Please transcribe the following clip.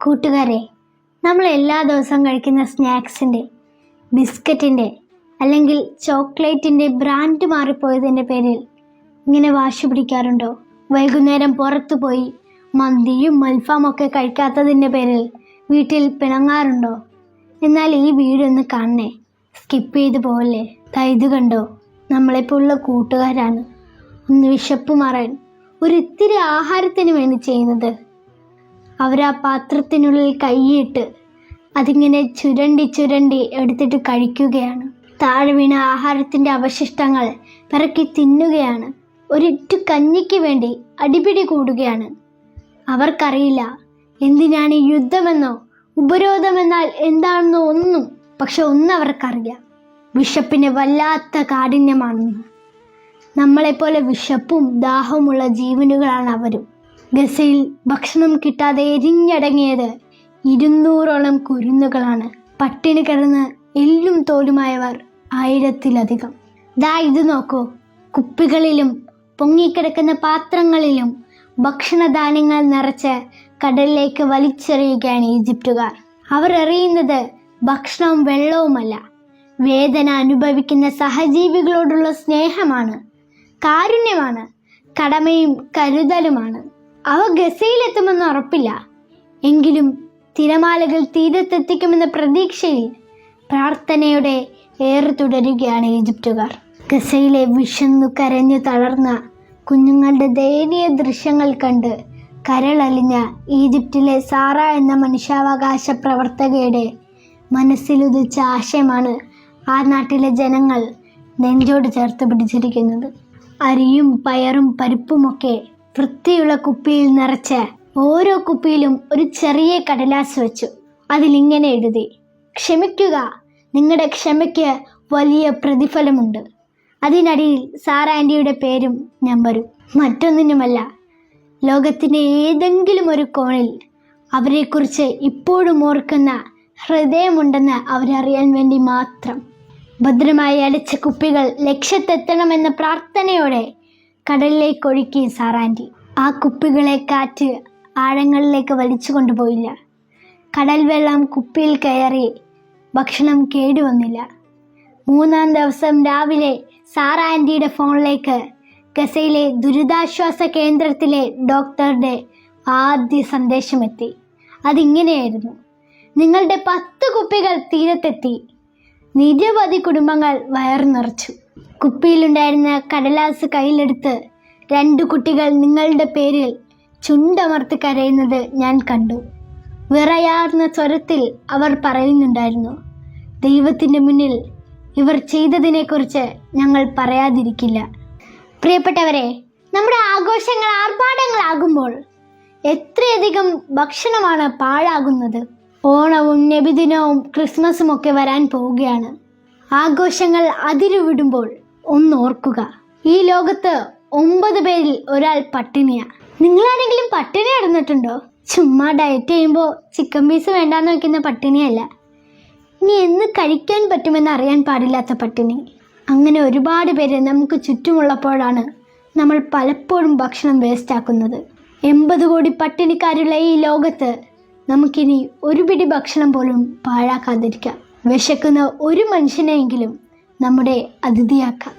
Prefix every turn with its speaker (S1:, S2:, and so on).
S1: കൂട്ടുകാരെ, നമ്മൾ എല്ലാ ദിവസവും കഴിക്കുന്ന സ്നാക്സിൻ്റെ, ബിസ്ക്കറ്റിൻ്റെ അല്ലെങ്കിൽ ചോക്ലേറ്റിൻ്റെ ബ്രാൻഡ് മാറിപ്പോയതിൻ്റെ പേരിൽ ഇങ്ങനെ വാശി പിടിക്കാറുണ്ടോ? വൈകുന്നേരം പുറത്തു പോയി മന്തിയും അൽഫാമൊക്കെ കഴിക്കാത്തതിൻ്റെ പേരിൽ വീട്ടിൽ പിണങ്ങാറുണ്ടോ? എന്നാൽ ഈ വീഡിയോ ഒന്ന് കാണണേ, സ്കിപ്പ് ചെയ്ത് പോകല്ലേ. ഇത് കണ്ടോ, നമ്മളെപ്പോലുള്ള കൂട്ടുകാരാണ് ഒന്ന് വിശപ്പ് മാറാൻ ഒരിത്തിരി ആഹാരത്തിന് വേണ്ടി ചെയ്യുന്നത്. അവരാ പാത്രത്തിനുള്ളിൽ കൈയിട്ട് അതിങ്ങനെ ചുരണ്ടി എടുത്തിട്ട് കഴിക്കുകയാണ്. താഴെ വീണ ആഹാരത്തിൻ്റെ അവശിഷ്ടങ്ങൾ പിറക്കി തിന്നുകയാണ്. ഒരിറ്റു കഞ്ഞിക്ക് വേണ്ടി അടിപിടി കൂടുകയാണ്. അവർക്കറിയില്ല എന്തിനാണ് ഈ യുദ്ധമെന്നോ ഉപരോധമെന്നാൽ എന്താണെന്നോ ഒന്നും. പക്ഷെ ഒന്നവർക്കറിയാം, വിശപ്പിന് വല്ലാത്ത കാഠിന്യമാണെന്ന്. നമ്മളെപ്പോലെ വിശപ്പും ദാഹവുമുള്ള ജീവനുകളാണ് അവരും. ഗസയിൽ ഭക്ഷണം കിട്ടാതെ എരിഞ്ഞടങ്ങിയത് 200ഓളം കുരുന്നുകളാണ്. പട്ടിണി കിടന്ന് എല്ലും തോലുമായവർ 1000-ലധികം. ഇത് നോക്കൂ, കുപ്പികളിലും പൊങ്ങിക്കിടക്കുന്ന പാത്രങ്ങളിലും ഭക്ഷണധാന്യങ്ങൾ നിറച്ച് കടലിലേക്ക് വലിച്ചെറിയുകയാണ് ഈജിപ്തുകാർ. അവർ എറിയുന്നത് ഭക്ഷണവും വെള്ളവുമല്ല, വേദന അനുഭവിക്കുന്ന സഹജീവികളോടുള്ള സ്നേഹമാണ്, കാരുണ്യമാണ്, കടമയും കരുതലുമാണ്. അവ ഗസയിലെത്തുമെന്ന് ഉറപ്പില്ല, എങ്കിലും തിരമാലകൾ തീരത്തെത്തിക്കുമെന്ന പ്രതീക്ഷയിൽ പ്രാർത്ഥനയോടെ ഏറെ തുടരുകയാണ് ഈജിപ്തുകാർ. ഗസയിലെ വിശന്നു കരഞ്ഞു തളർന്ന കുഞ്ഞുങ്ങളുടെ ദയനീയ ദൃശ്യങ്ങൾ കണ്ട് കരളലിഞ്ഞ ഈജിപ്തിലെ സാറ എന്ന മനുഷ്യാവകാശ പ്രവർത്തകയുടെ മനസ്സിലുദിച്ച ആശയമാണ് ആ നാട്ടിലെ ജനങ്ങൾ നെഞ്ചോട് ചേർത്ത് പിടിച്ചിരിക്കുന്നത്. അരിയും പയറും പരിപ്പുമൊക്കെ വൃത്തിയുള്ള കുപ്പിയിൽ നിറച്ച് ഓരോ കുപ്പിയിലും ഒരു ചെറിയ കടലാസ് വെച്ചു. അതിലിങ്ങനെ എഴുതി: ക്ഷമിക്കുക, നിങ്ങളുടെ ക്ഷമയ്ക്ക് വലിയ പ്രതിഫലമുണ്ട്. അതിനടിയിൽ സാറ ആൻറ്റിയുടെ പേരും നമ്പരും. മറ്റൊന്നിനുമല്ല, ലോകത്തിൻ്റെ ഏതെങ്കിലും ഒരു കോണിൽ അവരെക്കുറിച്ച് ഇപ്പോഴും ഓർക്കുന്ന ഹൃദയമുണ്ടെന്ന് അവരറിയാൻ വേണ്ടി മാത്രം. ഭദ്രമായി അടച്ച കുപ്പികൾ ലക്ഷ്യത്തെത്തണമെന്ന പ്രാർത്ഥനയോടെ കടലിലേക്ക് ഒഴുക്കി സാറ ആൻറ്റി. ആ കുപ്പികളെ കാറ്റ് ആഴങ്ങളിലേക്ക് വലിച്ചു കൊണ്ടുപോയില്ല. കടൽ വെള്ളം കുപ്പിയിൽ കയറി ഭക്ഷണം കേടുവന്നില്ല. 3-ാം ദിവസം രാവിലെ സാറ ആൻറ്റിയുടെ ഫോണിലേക്ക് ഗസയിലെ ദുരിതാശ്വാസ കേന്ദ്രത്തിലെ ഡോക്ടറുടെ ആദ്യ സന്ദേശമെത്തി. അതിങ്ങനെയായിരുന്നു: നിങ്ങളുടെ 10 കുപ്പികൾ തീരത്തെത്തി. നിരവധി കുടുംബങ്ങൾ വയറു നിറച്ചു. കുപ്പിയിലുണ്ടായിരുന്ന കടലാസ് കയ്യിലെടുത്ത് 2 കുട്ടികൾ നിങ്ങളുടെ പേരിൽ ചുണ്ടമർത്തി കരയുന്നത് ഞാൻ കണ്ടു. വിറയാർന്ന സ്വരത്തിൽ അവർ പറയുന്നുണ്ടായിരുന്നു: ദൈവത്തിൻ്റെ മുന്നിൽ ഇവർ ചെയ്തതിനെക്കുറിച്ച് ഞങ്ങൾ പറയാതിരിക്കില്ല. പ്രിയപ്പെട്ടവരെ, നമ്മുടെ ആഘോഷങ്ങൾ ആർഭാടങ്ങളാകുമ്പോൾ എത്രയധികം ഭക്ഷണമാണ് പാഴാകുന്നത്. ഓണവും നബിദിനവും ക്രിസ്മസും ഒക്കെ വരാൻ പോവുകയാണ്. ആഘോഷങ്ങൾ അതിരുവിടുമ്പോൾ ഒന്നോർക്കുക, ഈ ലോകത്ത് 9 പേരിൽ ഒരാൾ പട്ടിണിയാണ്. നിങ്ങളാരെങ്കിലും പട്ടിണി കിടന്നിട്ടുണ്ടോ? ചുമ്മാ ഡയറ്റ് ചെയ്യുമ്പോൾ ചിക്കൻ പീസ് വേണ്ടാന്ന് വയ്ക്കുന്ന പട്ടിണിയല്ല, ഇനി എന്ന് കഴിക്കാൻ പറ്റുമെന്ന് അറിയാൻ പാടില്ലാത്ത പട്ടിണി. അങ്ങനെ ഒരുപാട് പേര് നമുക്ക് ചുറ്റുമുള്ളപ്പോഴാണ് നമ്മൾ പലപ്പോഴും ഭക്ഷണം വേസ്റ്റാക്കുന്നത്. 80 കോടി പട്ടിണിക്കാരുള്ള ഈ ലോകത്ത് നമുക്കിനി ഒരു പിടി ഭക്ഷണം പോലും പാഴാക്കാതിരിക്കാം. വിശക്കുന്ന ഒരു മനുഷ്യനെയെങ്കിലും നമ്മുടെ അതിഥിയാക്കാം.